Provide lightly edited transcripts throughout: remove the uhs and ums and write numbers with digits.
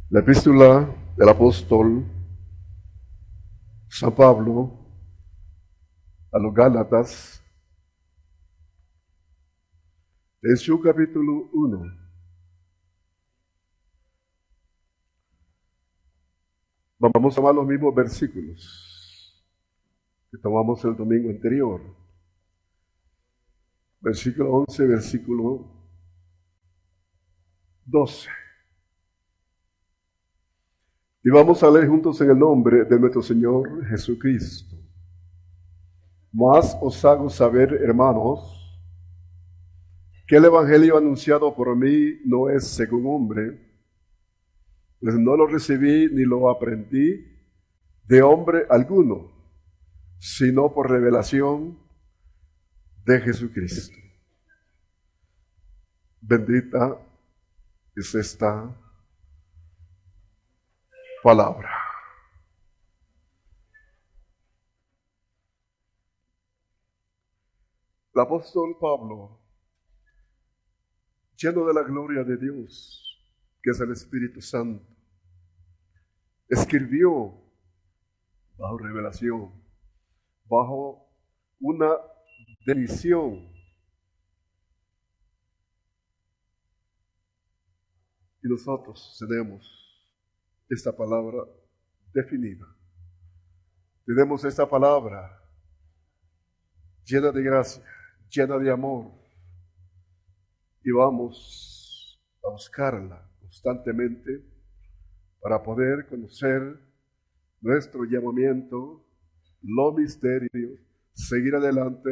La epístola del apóstol San Pablo a los Gálatas, en su capítulo 1. Vamos a tomar los mismos versículos que tomamos el domingo anterior. Versículo 11, versículo 12. Y vamos a leer juntos en el nombre de nuestro Señor Jesucristo. Mas os hago saber, hermanos, que el evangelio anunciado por mí no es según hombre, pues no lo recibí ni lo aprendí de hombre alguno, sino por revelación de Jesucristo. Bendita es esta palabra. El apóstol Pablo, lleno de la gloria de Dios, que es el Espíritu Santo, escribió bajo revelación, bajo una definición. Y nosotros tenemos esta palabra definida. Tenemos esta palabra llena de gracia, llena de amor. Y vamos a buscarla constantemente para poder conocer nuestro llamamiento, los misterios, seguir adelante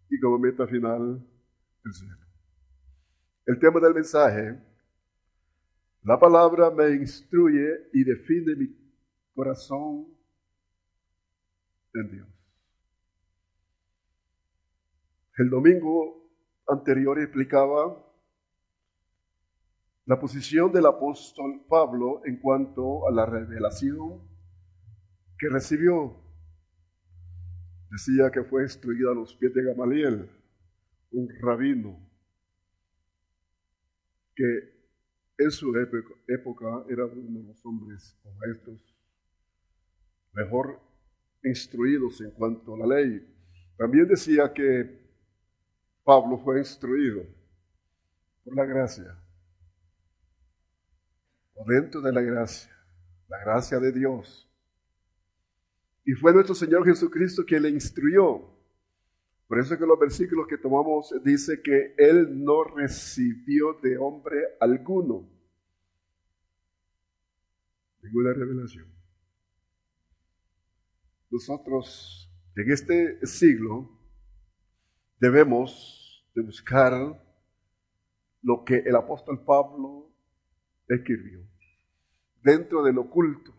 y como meta final el cielo. El tema del mensaje: la palabra me instruye y define mi corazón en Dios. El domingo anterior explicaba la posición del apóstol Pablo en cuanto a la revelación que recibió. Decía que fue instruido a los pies de Gamaliel, un rabino que en su época era uno de los hombres o maestros mejor instruidos en cuanto a la ley. También decía que Pablo fue instruido por la gracia, o dentro de la gracia de Dios. Y fue nuestro Señor Jesucristo quien le instruyó. Por eso que los versículos que tomamos dice que Él no recibió de hombre alguno ninguna revelación. Nosotros en este siglo debemos de buscar lo que el apóstol Pablo escribió dentro del oculto,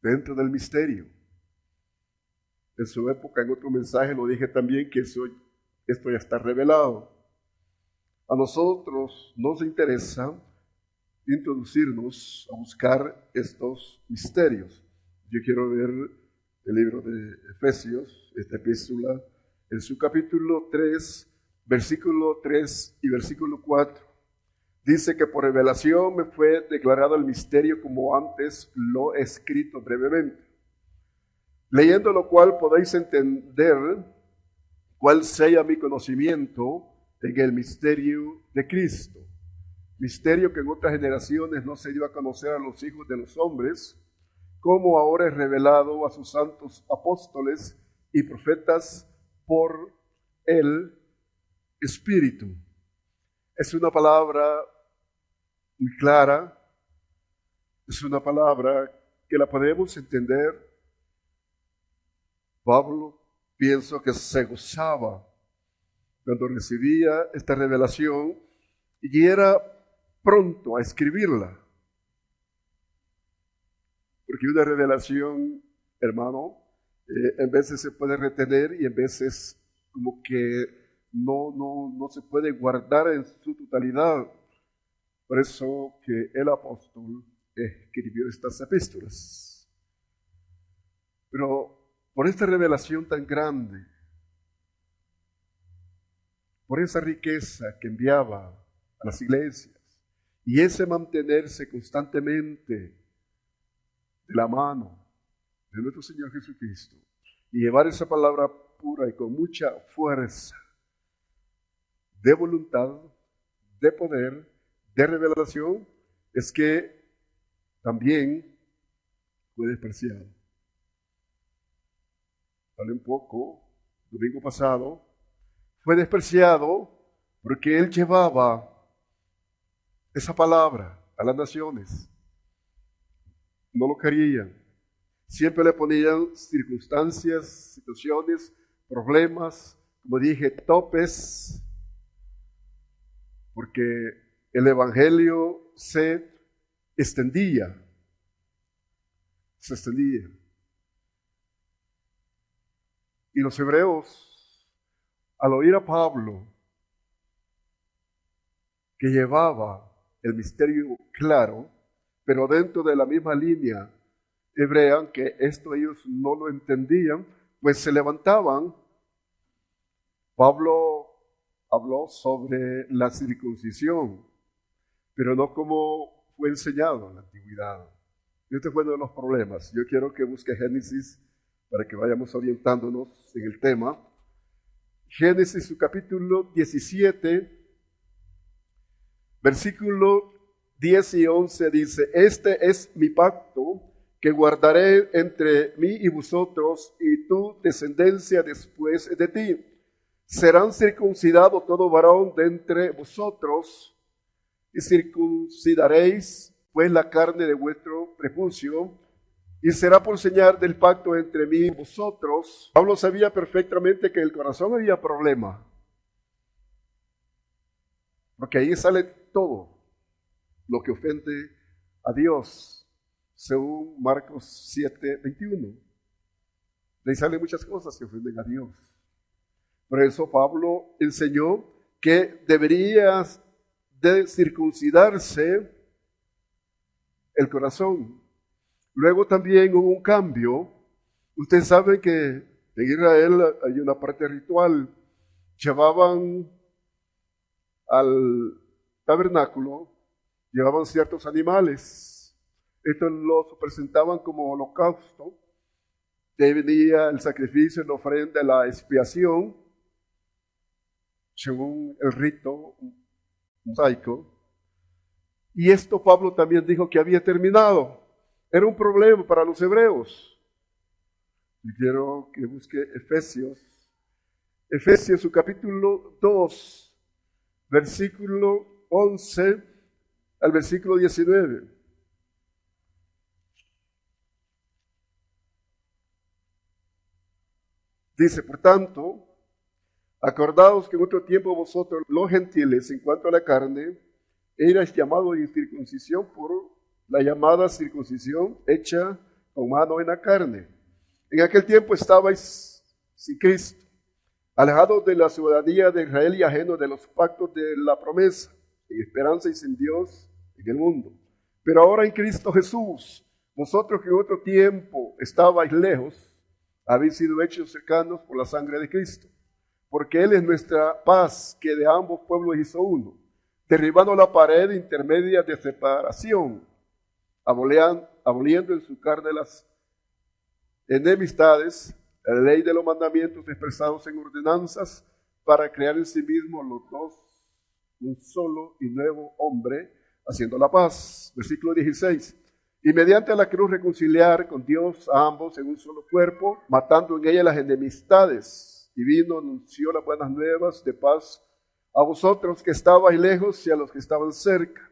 dentro del misterio. En su época, en otro mensaje lo dije también, que esto ya está revelado. A nosotros nos interesa introducirnos a buscar estos misterios. Yo quiero ver el libro de Efesios, esta epístola, en su capítulo 3, versículo 3 y versículo 4. Dice que por revelación me fue declarado el misterio como antes lo he escrito brevemente. Leyendo lo cual podéis entender cuál sea mi conocimiento en el misterio de Cristo. Misterio que en otras generaciones no se dio a conocer a los hijos de los hombres, como ahora es revelado a sus santos apóstoles y profetas por el Espíritu. Es una palabra muy clara, es una palabra que la podemos entender. Pablo, pienso que se gozaba cuando recibía esta revelación y era pronto a escribirla. Porque una revelación, hermano, en veces se puede retener y en veces como que no se puede guardar en su totalidad. Por eso que el apóstol escribió estas epístolas. Pero por esta revelación tan grande, por esa riqueza que enviaba a las iglesias Y ese mantenerse constantemente de la mano de nuestro Señor Jesucristo y llevar esa palabra pura y con mucha fuerza de voluntad, de poder, de revelación, es que también fue despreciado. Hablé un poco, domingo pasado, fue despreciado porque él llevaba esa palabra a las naciones. No lo querían. Siempre le ponían circunstancias, situaciones, problemas, como dije, topes, porque el evangelio se extendía. Y los hebreos, al oír a Pablo, que llevaba el misterio claro, pero dentro de la misma línea hebrea, que esto ellos no lo entendían, pues se levantaban. Pablo habló sobre la circuncisión, pero no como fue enseñado en la antigüedad. Este fue uno de los problemas. Yo quiero que busque Génesis para que vayamos orientándonos en el tema. Génesis, su capítulo 17, versículo 10 y 11 dice: Este es mi pacto que guardaré entre mí y vosotros y tu descendencia después de ti. Serán circuncidados todo varón de entre vosotros, y circuncidaréis pues la carne de vuestro prepucio, y será por señal del pacto entre mí y vosotros. Pablo sabía perfectamente que en el corazón había problema, porque ahí sale todo lo que ofende a Dios, según Marcos 7:21. De ahí salen muchas cosas que ofenden a Dios. Por eso Pablo enseñó que deberías de circuncidarse el corazón. Luego también hubo un cambio. Ustedes saben que en Israel hay una parte ritual. Llevaban al tabernáculo, llevaban ciertos animales. Estos los presentaban como holocausto. De ahí venía el sacrificio, la ofrenda, la expiación, según el rito mosaico. Y esto Pablo también dijo que había terminado. Era un problema para los hebreos. Y quiero que busque Efesios. Efesios, su capítulo 2, versículo 11 al versículo 19. Dice: por tanto, acordaos que en otro tiempo vosotros, los gentiles, en cuanto a la carne, erais llamados en circuncisión por la llamada circuncisión hecha con mano en la carne. En aquel tiempo estabais sin Cristo, alejados de la ciudadanía de Israel y ajenos de los pactos de la promesa, en esperanza y sin Dios en el mundo. Pero ahora en Cristo Jesús, vosotros que en otro tiempo estabais lejos, habéis sido hechos cercanos por la sangre de Cristo, porque Él es nuestra paz, que de ambos pueblos hizo uno, derribando la pared intermedia de separación, aboliendo en su carne las enemistades, la ley de los mandamientos expresados en ordenanzas, para crear en sí mismos los dos un solo y nuevo hombre, haciendo la paz. Versículo 16. Y mediante la cruz reconciliar con Dios a ambos en un solo cuerpo, matando en ella las enemistades. Y vino, anunció las buenas nuevas de paz a vosotros que estabais lejos y a los que estaban cerca,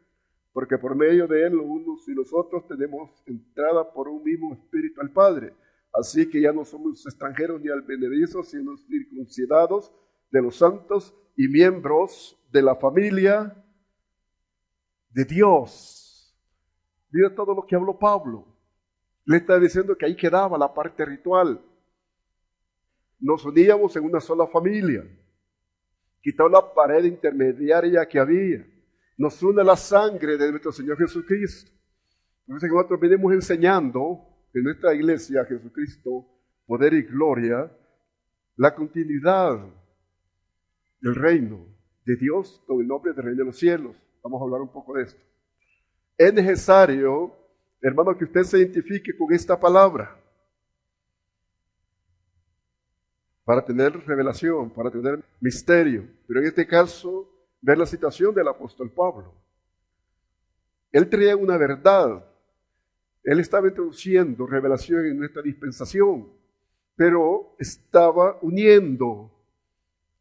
porque por medio de él los unos y los otros tenemos entrada por un mismo espíritu al Padre. Así que ya no somos extranjeros ni advenedizos, sino circuncidados de los santos y miembros de la familia de Dios. Mira todo lo que habló Pablo. Le está diciendo que ahí quedaba la parte ritual. Nos uníamos en una sola familia. Quitó la pared intermediaria que había. Nos une la sangre de nuestro Señor Jesucristo. Entonces nosotros venimos enseñando en nuestra iglesia Jesucristo, poder y gloria, la continuidad del reino de Dios con el nombre del Rey de los cielos. Vamos a hablar un poco de esto. Es necesario, hermano, que usted se identifique con esta palabra para tener revelación, para tener misterio. Pero en este caso, ver la situación del apóstol Pablo. Él traía una verdad. Él estaba introduciendo revelación en nuestra dispensación, pero estaba uniendo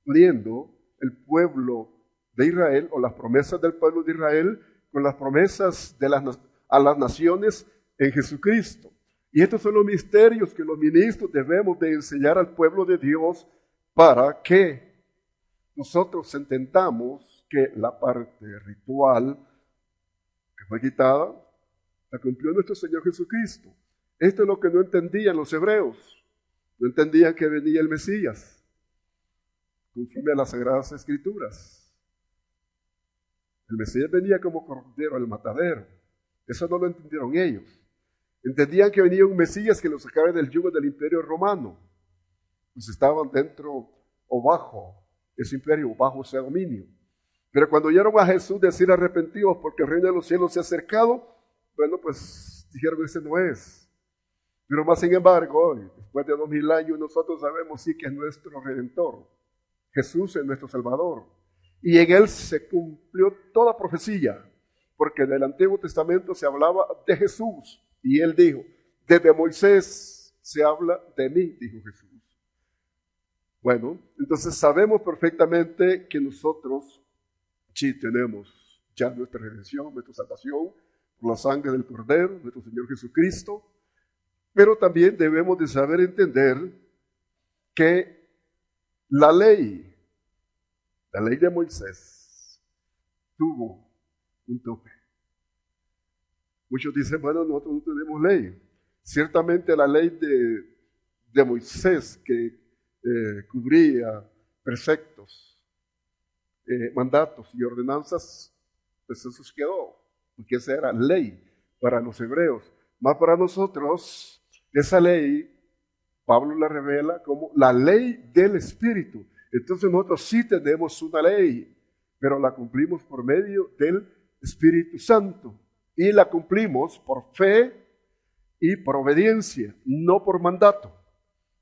el pueblo de Israel, o las promesas del pueblo de Israel, con las promesas a las naciones en Jesucristo. Y estos son los misterios que los ministros debemos de enseñar al pueblo de Dios para que nosotros entendamos que la parte ritual que fue quitada, la cumplió nuestro Señor Jesucristo. Esto es lo que no entendían los hebreos. No entendían que venía el Mesías, conforme a las Sagradas Escrituras. El Mesías venía como cordero al matadero. Eso no lo entendieron ellos. Entendían que venía un Mesías que los sacara del yugo del imperio romano. Pues estaban dentro o bajo ese imperio, bajo ese dominio. Pero cuando oyeron a Jesús decir arrepentidos porque el reino de los cielos se ha acercado, bueno, pues dijeron, ese no es. Pero más sin embargo, después de 2000 años, nosotros sabemos sí que es nuestro Redentor. Jesús es nuestro Salvador. Y en Él se cumplió toda profecía, porque en el Antiguo Testamento se hablaba de Jesús. Y Él dijo, desde Moisés se habla de mí, dijo Jesús. Bueno, entonces sabemos perfectamente que nosotros sí tenemos ya nuestra redención, nuestra salvación, por la sangre del Cordero, nuestro Señor Jesucristo, pero también debemos de saber entender que la ley de Moisés tuvo un tope. Muchos dicen, bueno, nosotros no tenemos ley. Ciertamente la ley de Moisés que cubría preceptos, mandatos y ordenanzas, pues eso quedó, porque esa era ley para los hebreos. Más para nosotros, esa ley, Pablo la revela como la ley del Espíritu. Entonces nosotros sí tenemos una ley, pero la cumplimos por medio del Espíritu Santo. Y la cumplimos por fe y por obediencia, no por mandato.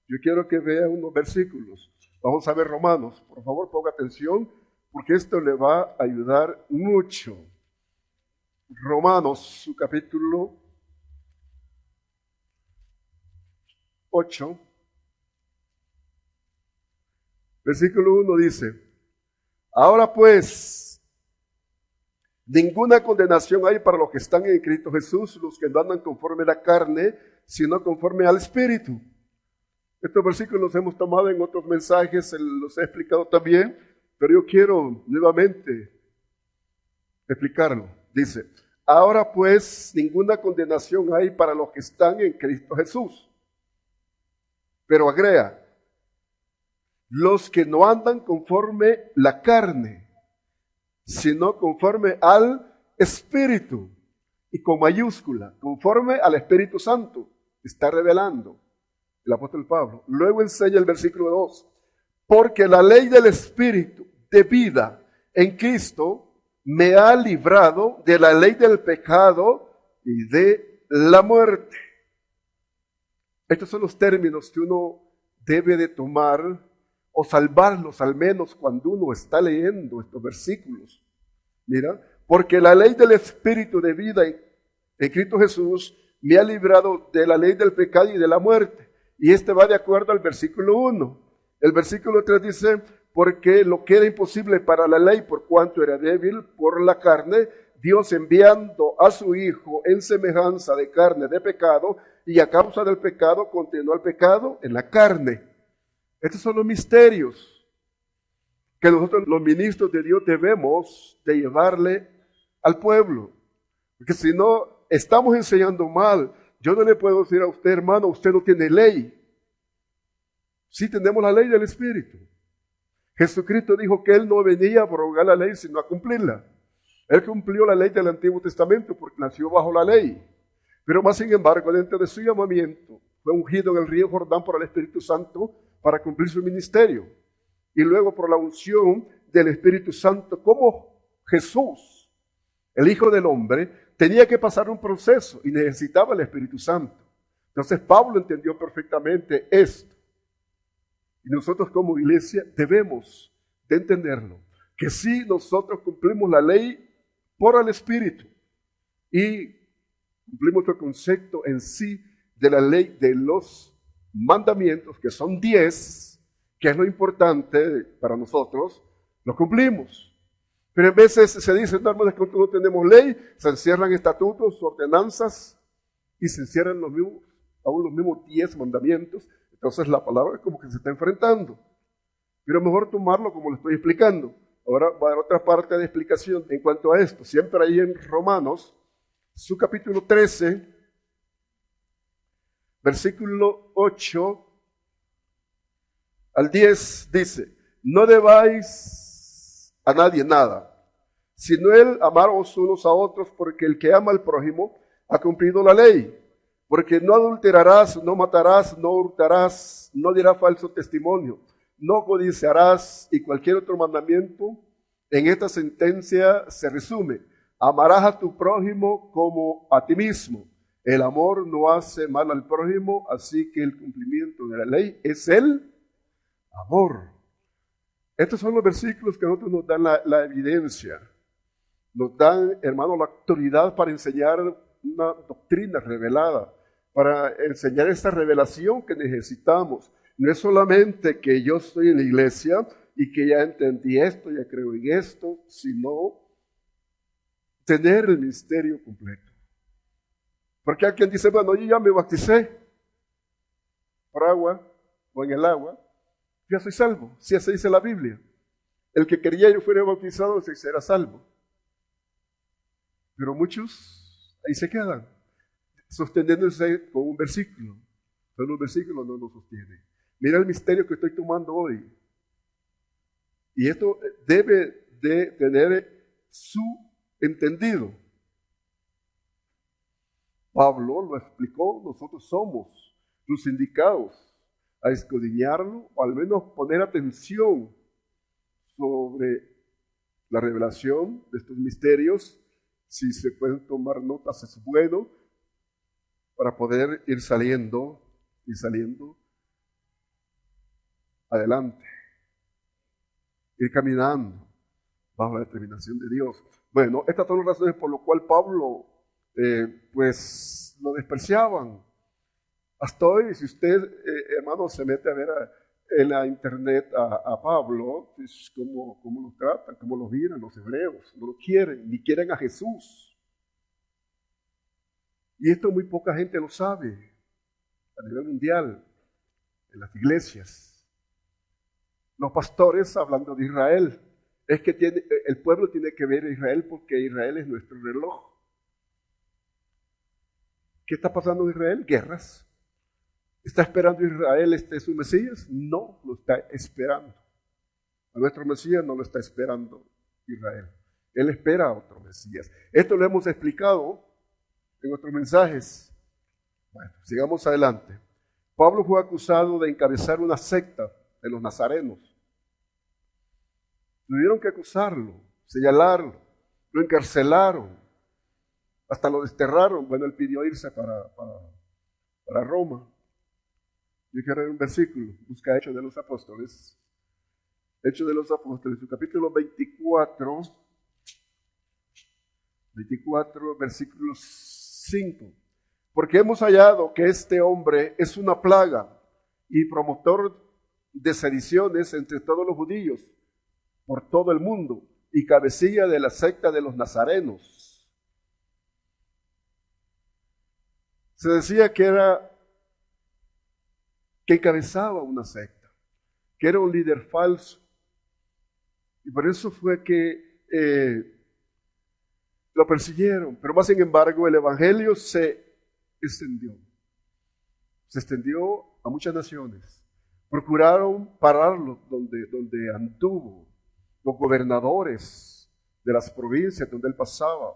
Yo quiero que vean unos versículos. Vamos a ver Romanos. Por favor, ponga atención, porque esto le va a ayudar mucho. Romanos, su capítulo 8, versículo 1 dice, ahora pues, ninguna condenación hay para los que están en Cristo Jesús, los que no andan conforme a la carne, sino conforme al Espíritu. Estos versículos los hemos tomado en otros mensajes, los he explicado también, pero yo quiero nuevamente explicarlo. Dice, ahora pues ninguna condenación hay para los que están en Cristo Jesús. Pero agrega, los que no andan conforme la carne, sino conforme al Espíritu, y con mayúscula, conforme al Espíritu Santo, está revelando el apóstol Pablo. Luego enseña el versículo 2, porque la ley del Espíritu de vida en Cristo me ha librado de la ley del pecado y de la muerte. Estos son los términos que uno debe de tomar o salvarlos al menos cuando uno está leyendo estos versículos. Mira, porque la ley del Espíritu de vida en Cristo Jesús me ha librado de la ley del pecado y de la muerte. Y este va de acuerdo al versículo 1. El versículo 3 dice, porque lo que era imposible para la ley por cuanto era débil por la carne, Dios enviando a su Hijo en semejanza de carne de pecado, y a causa del pecado condenó al pecado en la carne. Estos son los misterios que nosotros los ministros de Dios debemos de llevarle al pueblo. Porque si no, estamos enseñando mal. Yo no le puedo decir a usted, hermano, usted no tiene ley. Sí tenemos la ley del Espíritu. Jesucristo dijo que Él no venía a prorrogar la ley, sino a cumplirla. Él cumplió la ley del Antiguo Testamento porque nació bajo la ley. Pero más sin embargo, dentro de su llamamiento, fue ungido en el río Jordán por el Espíritu Santo para cumplir su ministerio. Y luego por la unción del Espíritu Santo, como Jesús, el Hijo del Hombre, tenía que pasar un proceso y necesitaba el Espíritu Santo. Entonces Pablo entendió perfectamente esto. Y nosotros como iglesia debemos de entenderlo, que si nosotros cumplimos la ley por el Espíritu y cumplimos el concepto en sí de la ley de los mandamientos, que son 10, que es lo importante para nosotros, lo cumplimos. Pero en veces se dice, no, hermanos, que no tenemos ley, se encierran estatutos, ordenanzas, y se encierran aún los mismos 10 mandamientos. Entonces la palabra es como que se está enfrentando. Pero mejor tomarlo como lo estoy explicando. Ahora va a haber otra parte de explicación en cuanto a esto. Siempre ahí en Romanos, su capítulo 13, versículo 8 al 10, dice, no debáis a nadie nada, sino el amaros unos a otros, porque el que ama al prójimo ha cumplido la ley. Porque no adulterarás, no matarás, no hurtarás, no dirás falso testimonio, no codiciarás, y cualquier otro mandamiento en esta sentencia se resume: amarás a tu prójimo como a ti mismo. El amor no hace mal al prójimo, así que el cumplimiento de la ley es el amor. Estos son los versículos que a nosotros nos dan la evidencia. Nos dan, hermano, la autoridad para enseñar una doctrina revelada, para enseñar esta revelación que necesitamos. No es solamente que yo estoy en la iglesia y que ya entendí esto, ya creo en esto, sino tener el misterio completo. Porque hay quien dice, bueno, yo ya me bauticé por agua o en el agua, ya soy salvo. Si así dice la Biblia. El que quería yo fuera bautizado se será salvo. Pero muchos ahí se quedan, sosteniéndose con un versículo. Pero los versículos no lo sostienen. Mira el misterio que estoy tomando hoy. Y esto debe de tener su entendido. Pablo lo explicó, nosotros somos los indicados a escudriñarlo, o al menos poner atención sobre la revelación de estos misterios. Si se pueden tomar notas es bueno, para poder ir saliendo adelante, ir caminando bajo la determinación de Dios. Bueno, estas son las razones por las cuales Pablo pues lo despreciaban. Hasta hoy, si usted, hermano, se mete a ver en la internet a Pablo, pues, cómo lo tratan, cómo lo miran los hebreos, no lo quieren, ni quieren a Jesús. Y esto muy poca gente lo sabe a nivel mundial, en las iglesias. Los pastores, hablando de Israel, es que el pueblo tiene que ver a Israel porque Israel es nuestro reloj. ¿Qué está pasando en Israel? Guerras. ¿Está esperando Israel su Mesías? No, lo está esperando. A nuestro Mesías no lo está esperando Israel. Él espera a otro Mesías. Esto lo hemos explicado en otros mensajes. Bueno, sigamos adelante. Pablo fue acusado de encabezar una secta de los nazarenos. Tuvieron que acusarlo, señalarlo, lo encarcelaron, hasta lo desterraron. Bueno, él pidió irse para Roma. Yo quiero leer un versículo, busca Hechos de los Apóstoles. Hechos de los Apóstoles, su capítulo 24, versículo 5. Porque hemos hallado que este hombre es una plaga y promotor de sediciones entre todos los judíos por todo el mundo y cabecilla de la secta de los nazarenos. Se decía que encabezaba una secta, que era un líder falso. Y por eso fue que lo persiguieron. Pero más sin embargo el evangelio se extendió a muchas naciones. Procuraron pararlo donde anduvo, los gobernadores de las provincias donde él pasaba.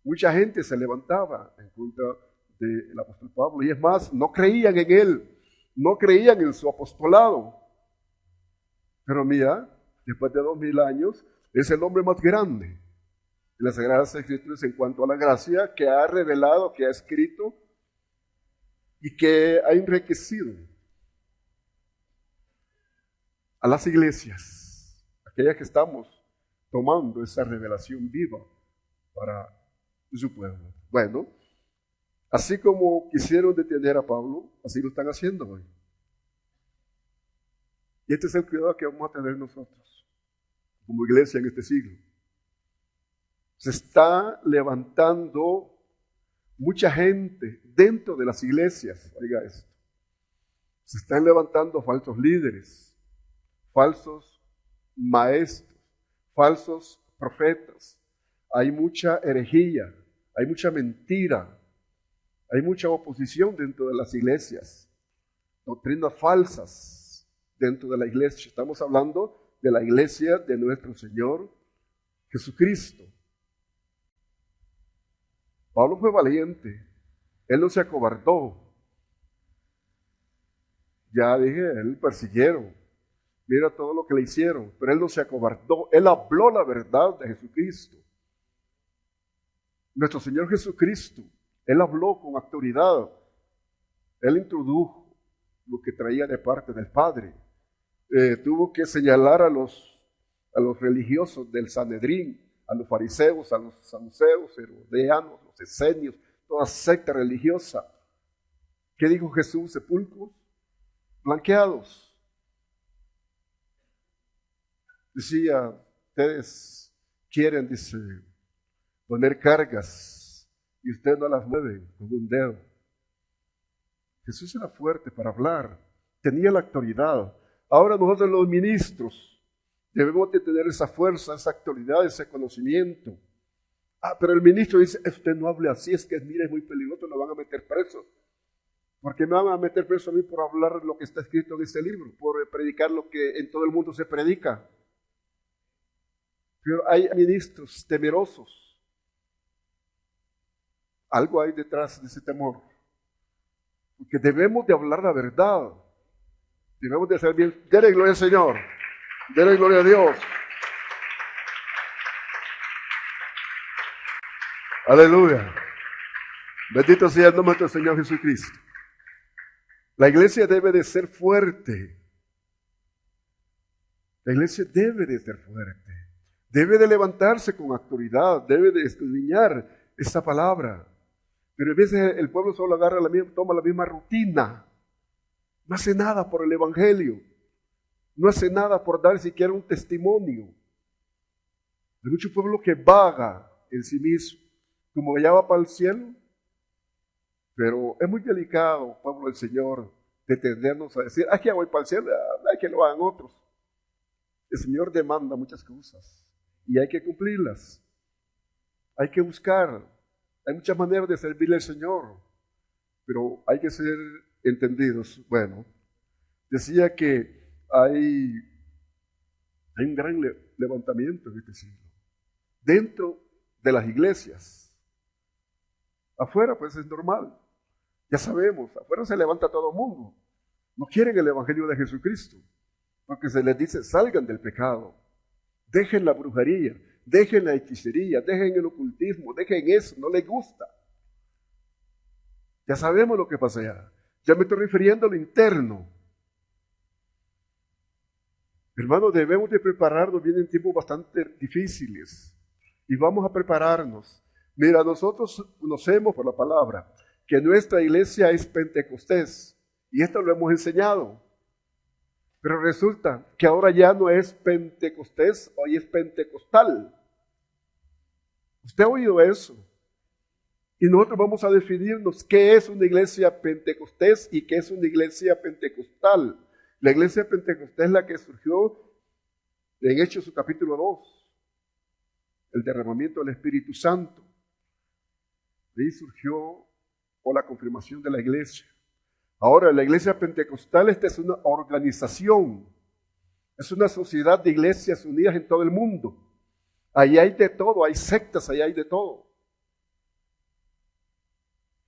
Mucha gente se levantaba en contra del apóstol Pablo, y es más, no creían en él, no creían en su apostolado. Pero mira, después de 2000 años, es el hombre más grande en las Sagradas Escrituras en cuanto a la gracia que ha revelado, que ha escrito y que ha enriquecido a las iglesias, aquellas que estamos tomando esa revelación viva para su pueblo. Bueno, así como quisieron detener a Pablo, así lo están haciendo hoy. Y este es el cuidado que vamos a tener nosotros, como iglesia en este siglo. Se está levantando mucha gente dentro de las iglesias, oiga esto. Se están levantando falsos líderes, falsos maestros, falsos profetas. Hay mucha herejía, hay mucha mentira, hay mucha oposición dentro de las iglesias, doctrinas falsas dentro de la iglesia. Estamos hablando de la iglesia de nuestro Señor Jesucristo. Pablo fue valiente, él no se acobardó. Ya dije, él persiguieron, mira todo lo que le hicieron, pero él no se acobardó, él habló la verdad de Jesucristo. Nuestro Señor Jesucristo, él habló con autoridad, él introdujo lo que traía de parte del Padre. Tuvo que señalar a los religiosos del Sanedrín, a los fariseos, a los saduceos, herodianos, los esenios, toda secta religiosa. ¿Qué dijo Jesús? Sepulcros blanqueados. Decía, ustedes quieren, dice, poner cargas y ustedes no las mueven con un dedo. Jesús era fuerte para hablar, tenía la autoridad. Ahora nosotros los ministros debemos de tener esa fuerza, esa autoridad, ese conocimiento. Pero el ministro dice, usted no hable así, es que mire, es muy peligroso, lo van a meter preso. ¿Por qué me van a meter preso a mí por hablar lo que está escrito en este libro? Por predicar lo que en todo el mundo se predica. Pero hay ministros temerosos. Algo hay detrás de ese temor. Porque debemos de hablar la verdad. Debemos de hacer bien. Dele gloria al Señor. Dele gloria a Dios. Aleluya. Bendito sea el nombre de nuestro Señor Jesucristo. La iglesia debe de ser fuerte. La iglesia debe de ser fuerte. Debe de levantarse con autoridad. Debe de escudriñar esta palabra. Pero a veces el pueblo solo agarra toma la misma rutina. No hace nada por el evangelio. No hace nada por dar siquiera un testimonio. Hay mucho pueblo que vaga en sí mismo, como que ya va para el cielo. Pero es muy delicado, pueblo del Señor, detenernos a decir, que ya voy para el cielo, hay que lo hagan otros. El Señor demanda muchas cosas y hay que cumplirlas. Hay que buscar. Hay muchas maneras de servirle al Señor, pero hay que ser entendidos. Bueno, decía que hay un gran levantamiento en este siglo. Dentro de las iglesias. Afuera pues es normal. Ya sabemos, afuera se levanta todo el mundo. No quieren el evangelio de Jesucristo, porque se les dice, salgan del pecado, dejen la brujería, dejen la hechicería, dejen el ocultismo, dejen eso, no les gusta. Ya sabemos lo que pasa allá. Ya me estoy refiriendo a lo interno. Hermanos, debemos de prepararnos, vienen tiempos bastante difíciles y vamos a prepararnos. Mira, nosotros conocemos por la palabra que nuestra iglesia es Pentecostés y esto lo hemos enseñado. Pero resulta que ahora ya no es Pentecostés, hoy es pentecostal. ¿Usted ha oído eso? Y nosotros vamos a definirnos qué es una iglesia pentecostés y qué es una iglesia pentecostal. La iglesia pentecostés es la que surgió en Hechos su capítulo 2, el derramamiento del Espíritu Santo. De ahí surgió por la confirmación de la iglesia. Ahora, la iglesia pentecostal, esta es una organización, es una sociedad de iglesias unidas en todo el mundo. Ahí hay de todo, hay sectas, ahí hay de todo.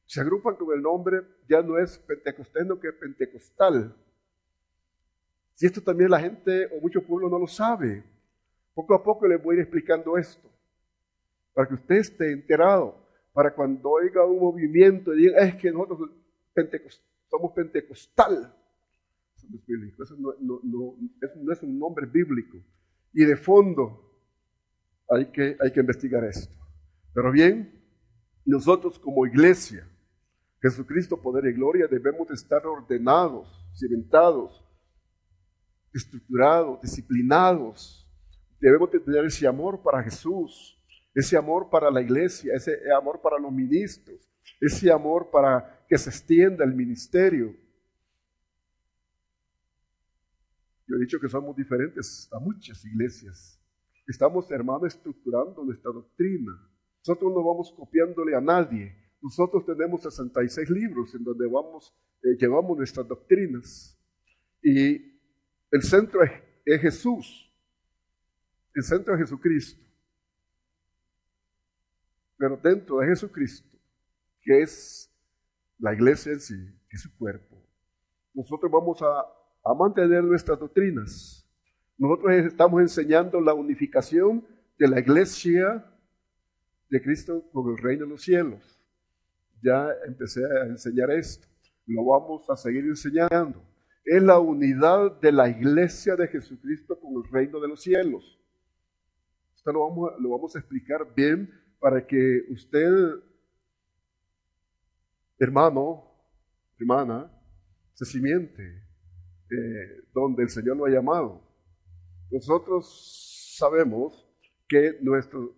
Se agrupan con el nombre, ya no es pentecostés, no que es pentecostal. Y esto también la gente o mucho pueblo no lo sabe. Poco a poco les voy a ir explicando esto. para que usted esté enterado, para cuando oiga un movimiento y diga, es que nosotros somos pentecostal. Eso no es bíblico, eso no es un nombre bíblico. Y de fondo hay que investigar esto. Pero bien, nosotros como iglesia, Jesucristo, poder y gloria, debemos de estar ordenados, cimentados, estructurados, disciplinados. Debemos de tener ese amor para Jesús, ese amor para la iglesia, ese amor para los ministros, ese amor para que se extienda el ministerio. Yo he dicho que somos diferentes a muchas iglesias. Estamos, hermanos, estructurando nuestra doctrina. Nosotros no vamos copiándole a nadie. Nosotros tenemos 66 libros en donde llevamos nuestras doctrinas. Y el centro es Jesús. El centro es Jesucristo. Pero dentro de Jesucristo, que es la iglesia en sí, que es su cuerpo, nosotros vamos a mantener nuestras doctrinas. Nosotros estamos enseñando la unificación de la iglesia de Cristo con el reino de los cielos. Ya empecé a enseñar esto. Lo vamos a seguir enseñando. Es la unidad de la iglesia de Jesucristo con el reino de los cielos. Esto lo vamos a explicar bien para que usted, hermano, hermana, se cimiente donde el Señor lo ha llamado. Nosotros sabemos que nuestro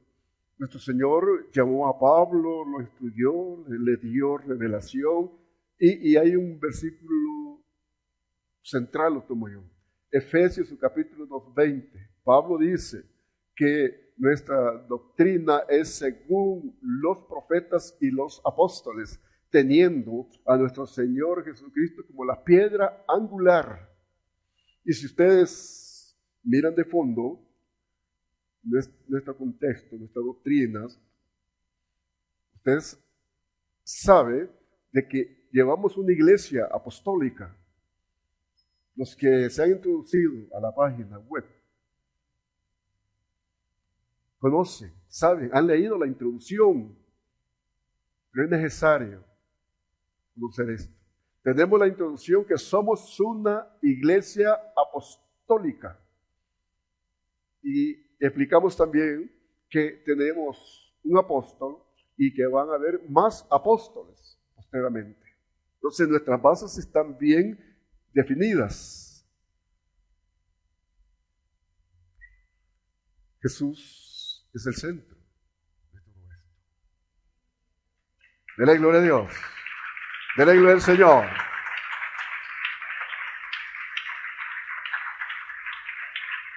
Señor llamó a Pablo, lo instruyó, le dio revelación, y hay un versículo central, lo tomo yo. Efesios, su capítulo 2:20. Pablo dice que nuestra doctrina es según los profetas y los apóstoles, teniendo a nuestro Señor Jesucristo como la piedra angular. Y si ustedes miran de fondo nuestro contexto, nuestras doctrinas, ustedes saben de que llevamos una iglesia apostólica. Los que se han introducido a la página web conocen, saben, han leído la introducción, pero es necesario conocer esto. Tenemos la introducción que somos una iglesia apostólica. Y explicamos también que tenemos un apóstol y que van a haber más apóstoles posteriormente. Entonces nuestras bases están bien definidas. Jesús es el centro de todo esto. Dele gloria a Dios. Dele gloria al Señor.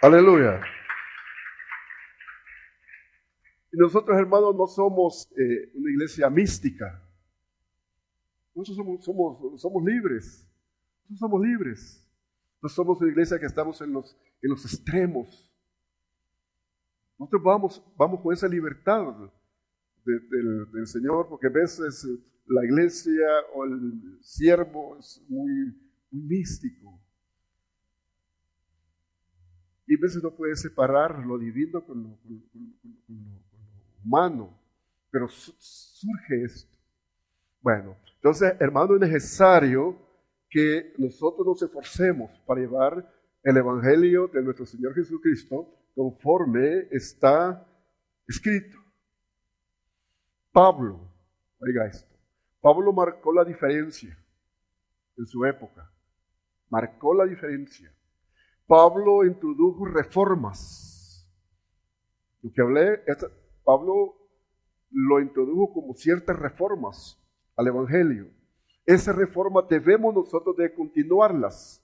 Aleluya. Y nosotros, hermanos, no somos una iglesia mística. Nosotros somos libres. Nosotros somos libres. No somos una iglesia que estamos en los extremos. Nosotros vamos con esa libertad del Señor, porque a veces la iglesia o el siervo es muy místico. Y a veces no puede separar lo divino con lo humano, pero surge esto. Bueno, entonces, hermano, es necesario que nosotros nos esforcemos para llevar el Evangelio de nuestro Señor Jesucristo conforme está escrito. Pablo, oiga esto, Pablo marcó la diferencia en su época, marcó la diferencia. Pablo introdujo reformas. Lo que hablé, Pablo lo introdujo como ciertas reformas al Evangelio. Esas reformas debemos nosotros de continuarlas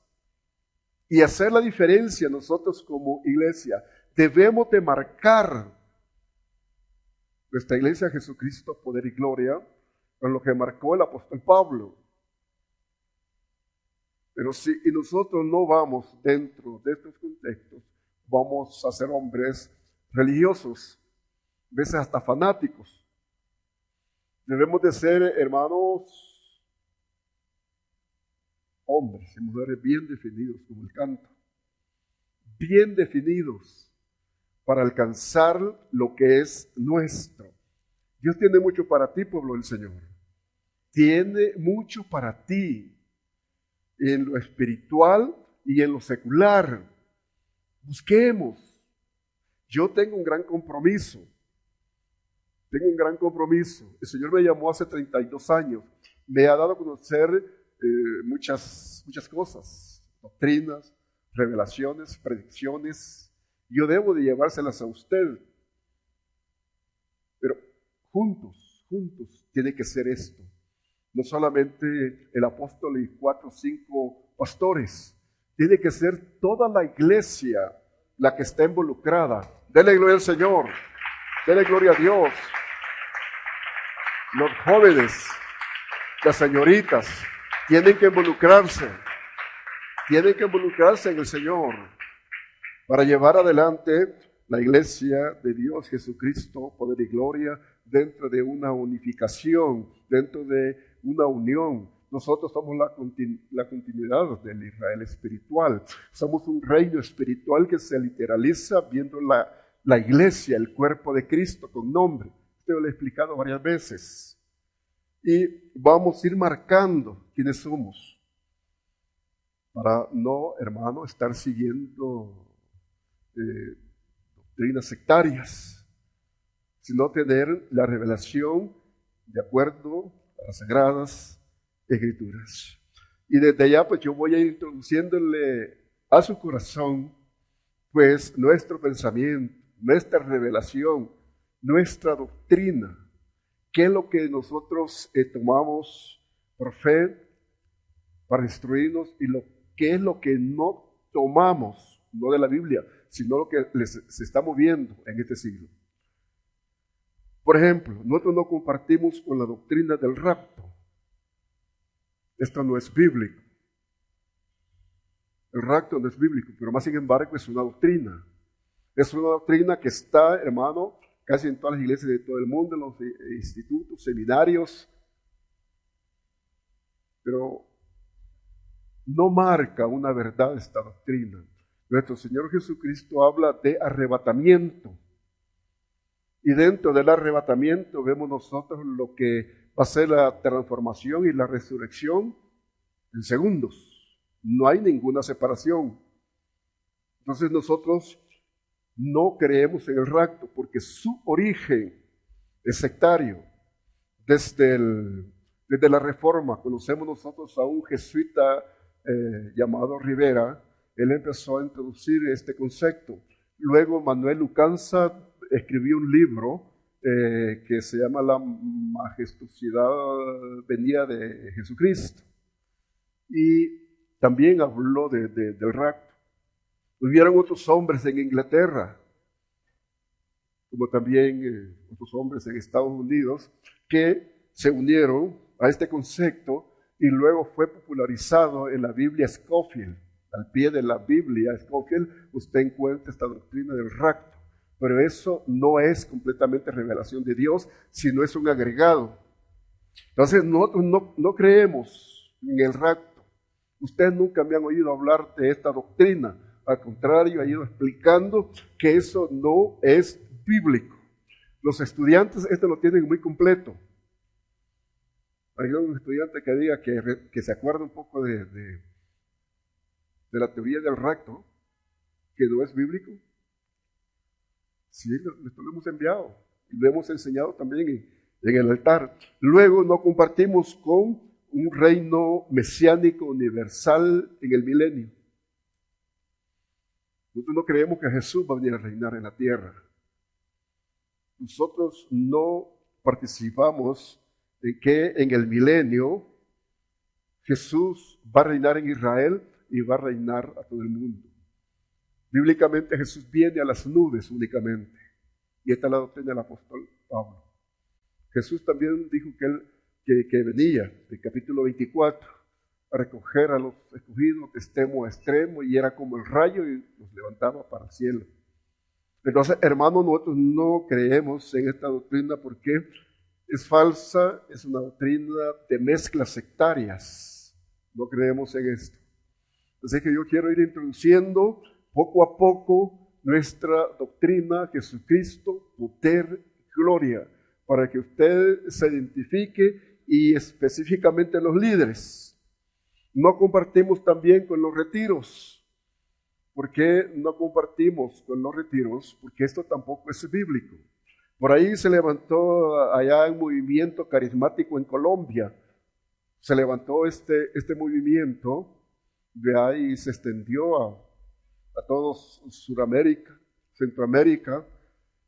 y hacer la diferencia nosotros como iglesia. Debemos de marcar nuestra iglesia Jesucristo, poder y gloria, con lo que marcó el apóstol Pablo. Pero si nosotros no vamos dentro de estos contextos, vamos a ser hombres religiosos, a veces hasta fanáticos. Debemos de ser, hermanos, hombres y mujeres bien definidos, como el canto. Bien definidos. para alcanzar lo que es nuestro. Dios tiene mucho para ti, pueblo del Señor. Tiene mucho para ti en lo espiritual y en lo secular. Busquemos. Yo tengo un gran compromiso. Tengo un gran compromiso. El Señor me llamó hace 32 años. Me ha dado a conocer muchas cosas, doctrinas, revelaciones, predicciones. Yo debo de llevárselas a usted. Pero juntos tiene que ser esto. No solamente el apóstol y 4 o 5 pastores. Tiene que ser toda la iglesia la que está involucrada. Dele gloria al Señor. Dele gloria a Dios. Los jóvenes, las señoritas, tienen que involucrarse. Tienen que involucrarse en el Señor para llevar adelante la iglesia de Dios Jesucristo, poder y gloria, dentro de una unificación, dentro de una unión. Nosotros somos la continuidad del Israel espiritual. Somos un reino espiritual que se literaliza viendo la iglesia, el cuerpo de Cristo con nombre. Esto lo he explicado varias veces. Y vamos a ir marcando quiénes somos. Para no, hermano, estar siguiendo doctrinas sectarias, sino tener la revelación de acuerdo a las Sagradas Escrituras. Y desde allá pues yo voy a ir introduciéndole a su corazón pues nuestro pensamiento, nuestra revelación, nuestra doctrina, qué es lo que nosotros tomamos por fe para instruirnos y qué es lo que no tomamos, no de la Biblia, sino lo que se está moviendo en este siglo. Por ejemplo, nosotros no compartimos con la doctrina del rapto. Esto no es bíblico. El rapto no es bíblico, pero más sin embargo es una doctrina. Es una doctrina que está, hermano, casi en todas las iglesias de todo el mundo, en los institutos, seminarios, pero no marca una verdad esta doctrina. Nuestro Señor Jesucristo habla de arrebatamiento. Y dentro del arrebatamiento vemos nosotros lo que va a ser la transformación y la resurrección en segundos. No hay ninguna separación. Entonces nosotros no creemos en el rapto porque su origen es sectario. Desde la Reforma conocemos nosotros a un jesuita llamado Rivera. Él empezó a introducir este concepto. Luego Manuel Lucanza escribió un libro que se llama La majestuosidad venida de Jesucristo. Y también habló del rapto. Hubieron otros hombres en Inglaterra, como también otros hombres en Estados Unidos, que se unieron a este concepto y luego fue popularizado en la Biblia Scofield. Al pie de la Biblia Scofield usted encuentra esta doctrina del rapto. Pero eso no es completamente revelación de Dios, sino es un agregado. Entonces nosotros no creemos en el rapto. Ustedes nunca me han oído hablar de esta doctrina. Al contrario, he ido explicando que eso no es bíblico. Los estudiantes esto lo tienen muy completo. Hay un estudiante que diga que se acuerda un poco de la teoría del rapto, que no es bíblico. Sí, esto lo hemos enviado y lo hemos enseñado también en el altar. Luego no compartimos con un reino mesiánico universal en el milenio. Nosotros no creemos que Jesús va a venir a reinar en la tierra. Nosotros no participamos en que en el milenio Jesús va a reinar en Israel y va a reinar a todo el mundo. Bíblicamente Jesús viene a las nubes únicamente. Y esta es la doctrina del apóstol Pablo. Jesús también dijo que venía, del capítulo 24, a recoger a los escogidos de extremo a extremo, y era como el rayo y los levantaba para el cielo. Entonces, hermanos, nosotros no creemos en esta doctrina porque es falsa, es una doctrina de mezclas sectarias. No creemos en esto. Así que yo quiero ir introduciendo poco a poco nuestra doctrina, Jesucristo, poder, gloria, para que usted se identifique y específicamente los líderes. No compartimos también con los retiros. ¿Por qué no compartimos con los retiros? Porque esto tampoco es bíblico. Por ahí se levantó allá un movimiento carismático en Colombia. Se levantó este movimiento de ahí y se extendió a todos Sudamérica, Centroamérica.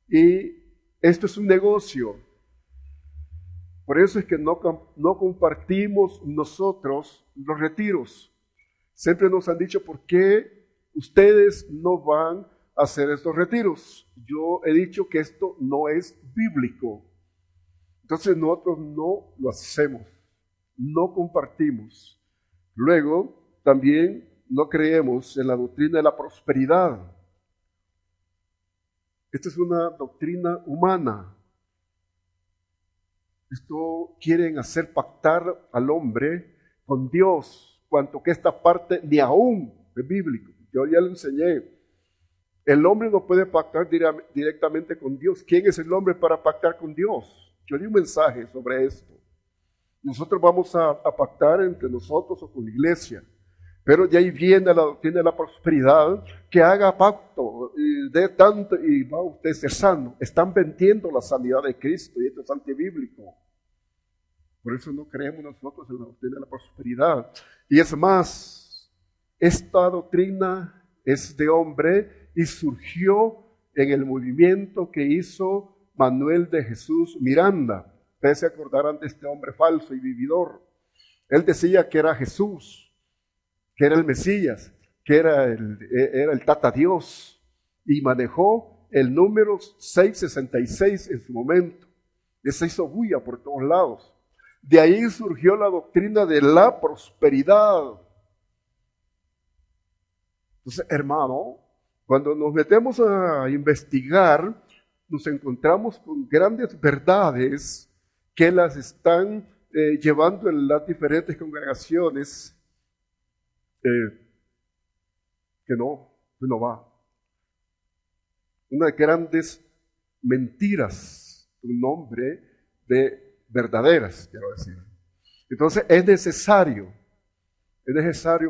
Y esto es un negocio. Por eso es que no compartimos nosotros los retiros. Siempre nos han dicho, ¿por qué ustedes no van a hacer estos retiros? Yo he dicho que esto no es bíblico. Entonces nosotros no lo hacemos, no compartimos. Luego, también no creemos en la doctrina de la prosperidad. Esta es una doctrina humana. Esto quieren hacer pactar al hombre con Dios, cuanto que esta parte ni aún es bíblico. Yo ya le enseñé. El hombre no puede pactar directamente con Dios. ¿Quién es el hombre para pactar con Dios? Yo di un mensaje sobre esto. Nosotros vamos a pactar entre nosotros o con la iglesia. Pero de ahí viene la doctrina de la prosperidad, que haga pacto, y dé tanto y va usted a ser sano. Están vendiendo la sanidad de Cristo y esto es antibíblico. Por eso no creemos nosotros en la doctrina de la prosperidad. Y es más, esta doctrina es de hombre y surgió en el movimiento que hizo Manuel de Jesús Miranda. Ustedes se acordarán de este hombre falso y vividor. Él decía que era Jesús, que era el Mesías, que era el Tata Dios, y manejó el número 666 en su momento. Y se hizo bulla por todos lados. De ahí surgió la doctrina de la prosperidad. Entonces, hermano, cuando nos metemos a investigar, nos encontramos con grandes verdades que las están llevando en las diferentes congregaciones que no va. Unas grandes mentiras, un nombre de verdaderas, quiero decir. Entonces es necesario,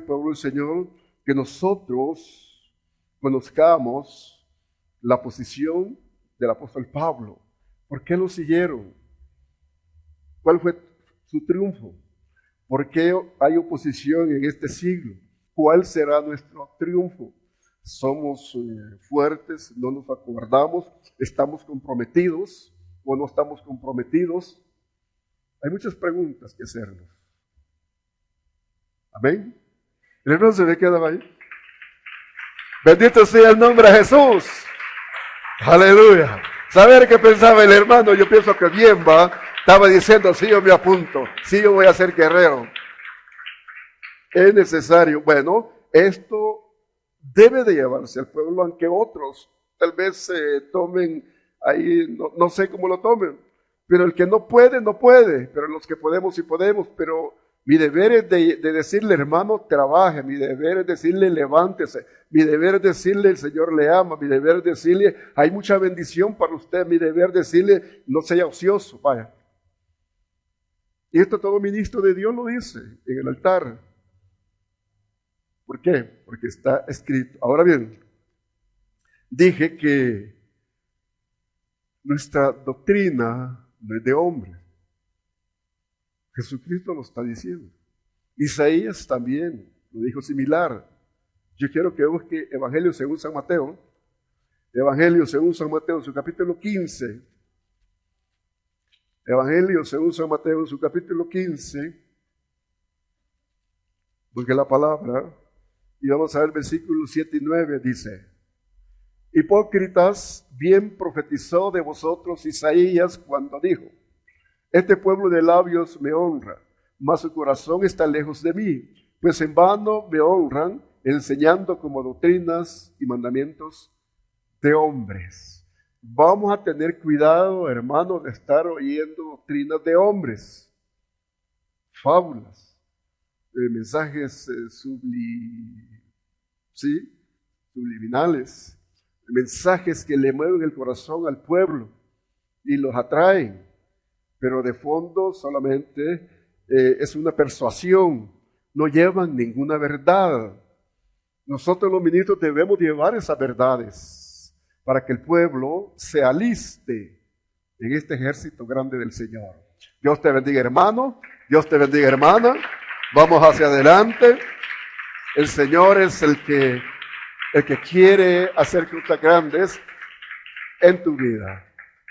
pueblo del Señor, que nosotros conozcamos la posición del apóstol Pablo. ¿Por qué lo siguieron? ¿Cuál fue su triunfo? ¿Por qué hay oposición en este siglo? ¿Cuál será nuestro triunfo? ¿Somos fuertes? ¿No nos acobardamos? ¿Estamos comprometidos o no estamos comprometidos? Hay muchas preguntas que hacernos. Amén. ¿El hermano se me queda ahí? Bendito sea el nombre de Jesús. Aleluya. ¿Saber qué pensaba el hermano? Yo pienso que bien va. Estaba diciendo, sí, yo me apunto. Sí, yo voy a ser guerrero. Es necesario. Bueno, esto debe de llevarse al pueblo, aunque otros tal vez tomen ahí, no sé cómo lo tomen. Pero el que no puede, no puede. Pero los que podemos, sí podemos. Pero mi deber es de decirle, hermano, trabaje. Mi deber es decirle, levántese. Mi deber es decirle, el Señor le ama. Mi deber es decirle, hay mucha bendición para usted. Mi deber es decirle, no sea ocioso. Vaya. Y esto todo ministro de Dios lo dice en el altar. ¿Por qué? Porque está escrito. Ahora bien, dije que nuestra doctrina no es de hombres. Jesucristo lo está diciendo. Isaías también lo dijo similar. Yo quiero que busque Evangelio según San Mateo. Evangelio según San Mateo, en su capítulo 15. Evangelio según San Mateo, en su capítulo 15. Busque la palabra. Y vamos a ver versículos 7 y 9. Dice: Hipócritas, bien profetizó de vosotros Isaías cuando dijo: Este pueblo de labios me honra, mas su corazón está lejos de mí, pues en vano me honran, enseñando como doctrinas y mandamientos de hombres. Vamos a tener cuidado, hermanos, de estar oyendo doctrinas de hombres, fábulas, mensajes subliminales, mensajes que le mueven el corazón al pueblo y los atraen, pero de fondo solamente es una persuasión, no llevan ninguna verdad. Nosotros los ministros debemos llevar esas verdades para que el pueblo se aliste en este ejército grande del Señor. Dios te bendiga, hermano. Dios te bendiga, hermana. Vamos hacia adelante. El Señor es el que quiere hacer cosas grandes en tu vida.